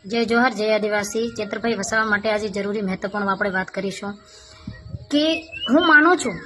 जय जोहर जय आदिवासी चेतरभाई वसावा માટે આજે જરૂરી મહત્વપૂર્ણ આપણે વાત કરીશું કે હું માનું છું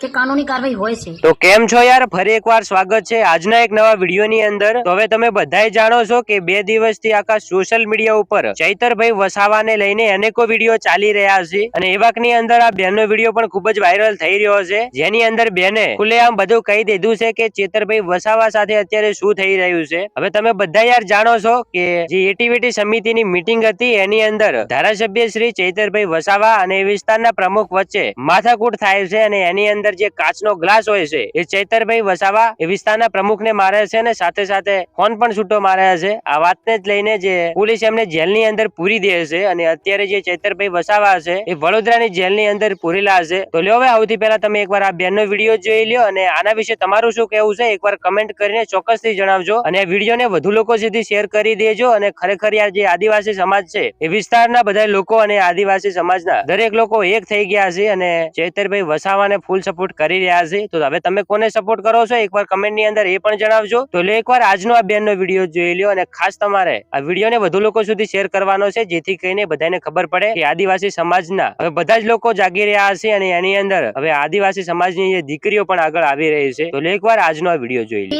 કે કાનૂની કાર્યવાહી હોય છે। તો કેમ છો યાર, ફરી એકવાર સ્વાગત છે આજના એક નવા વિડીયોની અંદર। તો હવે તમે બધાય જાણો છો કે 2 દિવસથી આખા સોશિયલ મીડિયા ઉપર ચૈતરભાઈ વસાવાને લઈને અનેકો વિડીયો ચાલી રહ્યા છે અને એવાકની અંદર આ બેનનો વિડીયો પણ ખૂબ જ વાયરલ થઈ રહ્યો છે, જેની અંદર બેને ખુલ્લેઆમ બધું કહી દીધું છે કે ચેતરભાઈ વસાવા સાથે અત્યારે શું થઈ રહ્યું છે। હવે તમે બધા યાર જાણો છો કે જે એટીવીટી સમિતિની મીટિંગ હતી એની અંદર ધારાસભ્ય શ્રી ચૈતરભાઈ વસાવા અને વિસ્તારના પ્રમુખ વચ્ચે માથાકૂટ થાય છે અને એની અંદર જે કાચનો ગ્લાસ હોય છે એ ચૈતરભાઈ વસાવા એ વિસ્તારના પ્રમુખને મારે છે અને સાથે સાથે ફોન પણ છૂટો માર્યા છે। આ વાતને જ લઈને જે પોલીસ એમને જેલની અંદર પૂરી દે છે અને અત્યારે જે ચૈતરભાઈ વસાવા છે એ વડોદરાની જેલની અંદર પૂરેલા છે। તો લ્યો હવે સૌથી પહેલા તમે એકવાર આ બેનનો વિડીયો જોઈ લ્યો અને આના વિશે તમારું શું કહેવું છે એકવાર કમેન્ટ કરીને ચોક્કસથી જણાવજો અને આ વિડીયોને વધુ લોકો સુધી શેર કરી દેજો। અને ખરેખર યાર જે આદિવાસી સમાજ છે એ વિસ્તારના બધા લોકો અને આદિવાસી સમાજના દરેક લોકો એક થઈ ગયા છે અને ચૈતરભાઈ વસાવાને ફૂલ સપોર્ટ કરી રહ્યા છે। તો હવે તમે કોને સપોર્ટ કરો છો એકવાર કમેન્ટ ની અંદર એ પણ જણાવજો। તો લે એકવાર આજનો આ બેનનો વિડીયો જોઈ લ્યો અને ખાસ તમારે આ વિડીયોને વધુ લોકો સુધી શેર કરવાનો છે જેથી કરીને બધાને ખબર પડે કે આદિવાસી સમાજના હવે બધા જ લોકો જાગી રહ્યા છે અને એની અંદર હવે આદિવાસી સમાજની જે દીકરીઓ પણ આગળ આવી રહી છે। તો લે એકવાર આજનો આ વિડીયો જોઈ લો।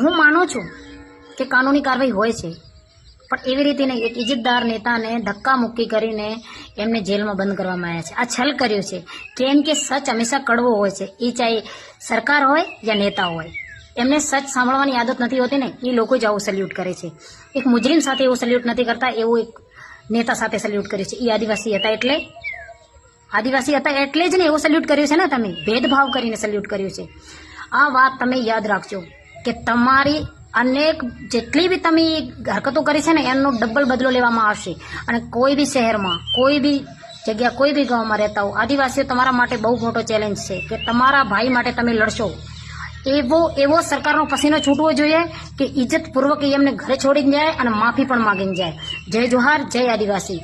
હું માનું છું કે કાનૂની કાર્યવાહી હોય છે, પણ એવી રીતે નહીં એક ઇજ્જતદાર નેતાને ધક્કા મુક્કી કરીને એમને જેલમાં બંધ કરવામાં આવ્યા છે। આ છલ કર્યું છે કેમ કે સચ હંમેશા કડવો હોય છે, એ ચાહે સરકાર હોય યા નેતા હોય, એમને સચ સાંભળવાની આદત નથી હોતી ને, એ લોકો જ આવું સલ્યુટ કરે છે। એક મુજરીમ સાથે એવું સલ્યુટ નથી કરતા, એવું એક નેતા સાથે સલ્યુટ કર્યું છે। એ આદિવાસી હતા એટલે જ ને એવું સલ્યુટ કર્યું છે ને, તમે ભેદભાવ કરીને સલ્યુટ કર્યું છે। આ વાત તમે યાદ રાખજો કે તમારી અનેક જેટલી બી તમે હરકતો કરી છે ને એનો ડબલ બદલો લેવામાં આવશે। અને કોઈ બી શહેરમાં કોઈ બી જગ્યા કોઈ બી ગામમાં રહેતા હો આદિવાસીઓ તમારા માટે બહુ મોટો ચેલેન્જ છે કે તમારા ભાઈ માટે તમે લડશો। એવો સરકારનો પસીનો છૂટવો જોઈએ કે ઇજ્જતપૂર્વક એમને ઘરે છોડીને જાય અને માફી પણ માગીને જાય। જય જોહાર જય આદિવાસી।